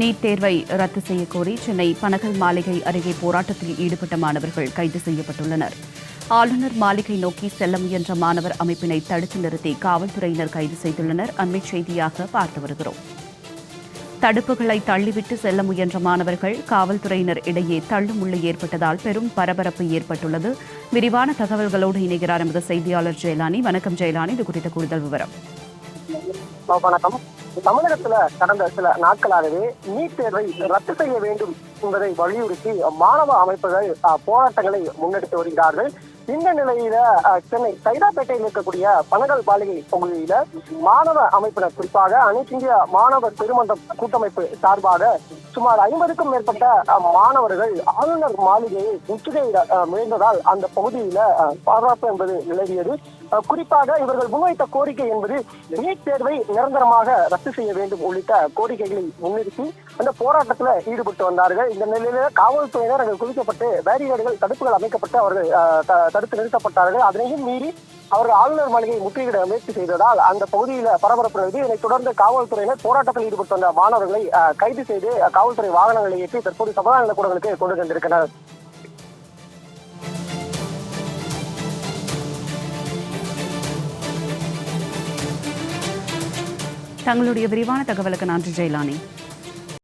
NEET தேர்வை ரத்து செய்யக்கோரி சென்னை பனகல் மாளிகை அருகே போராட்டத்தில் ஈடுபட்ட மாணவர்கள் கைது செய்யப்பட்டுள்ளனர். ஆளுநர் மாளிகை நோக்கி செல்ல முயன்ற மாணவர் அமைப்பினை தடுத்து நிறுத்தி காவல்துறையினர் கைது செய்துள்ளனர். அண்மைச் செய்தியாக பார்த்து வருகிறோம். தடுப்புகளை தள்ளிவிட்டு செல்ல முயன்ற மாணவர்கள் காவல்துறையினர் இடையே தள்ளுமுள்ளு ஏற்பட்டதால் பெரும் பரபரப்பு ஏற்பட்டுள்ளது. விரிவான தகவல்களோடு இணைகிறார் எமது செய்தியாளர் ஜெயலானி. வணக்கம் ஜெயலானி, இது குறித்த கூடுதல் விவரம். வணக்கம். தமிழகத்துல கடந்த சில நாட்களாகவே நீட் தேர்வை ரத்து செய்ய வேண்டும் என்பதை வலியுறுத்தி மாணவ அமைப்புகள் போராட்டங்களை முன்னெடுத்து வருகிறார்கள். இந்த நிலையில சென்னை சைதாப்பேட்டையில் இருக்கக்கூடிய பனகல் மாளிகை பகுதியில மாணவ அமைப்பினர், குறிப்பாக அனைத்து இந்திய மாணவர் பெருமன்றம் கூட்டமைப்பு சார்பாக சுமார் 50க்கும் மேற்பட்ட மாணவர்கள் ஆளுநர் மாளிகையை முற்றுகையிட முயன்றதால் அந்த பகுதியில பாதுகாப்பு என்பது நிலவியது. குறிப்பாக இவர்கள் முன்வைத்த கோரிக்கை என்பது நீட் தேர்வை நிரந்தரமாக ரத்து செய்ய வேண்டும் உள்ளிட்ட கோரிக்கைகளை முன்னிறுத்தி அந்த போராட்டத்துல ஈடுபட்டு வந்தார்கள். இந்த நிலையில காவல்துறையினர் அங்கு குவிக்கப்பட்டு பேரிகேடுகள், தடுப்புகள் அமைக்கப்பட்டு அவர்கள் தடுத்து நிறுத்தப்பட்டார்கள். அதனையும் மீறி அவர்கள் ஆளுநர் மாளிகையை முற்றுகையிட முயற்சி செய்ததால் அந்த பகுதியில் பரபரப்பு நிலவி. இதனைத் தொடர்ந்து காவல்துறையினர் போராட்டத்தில் ஈடுபட்டு வந்த மாணவர்களை கைது செய்து காவல்துறை வாகனங்களை ஏற்றி தற்போது சமாதான நிலக்கூடங்களுக்கு கொண்டு சென்றிருக்கிறார். தங்களுடைய விரிவான தகவலுக்கு நன்றி ஜெயலானி.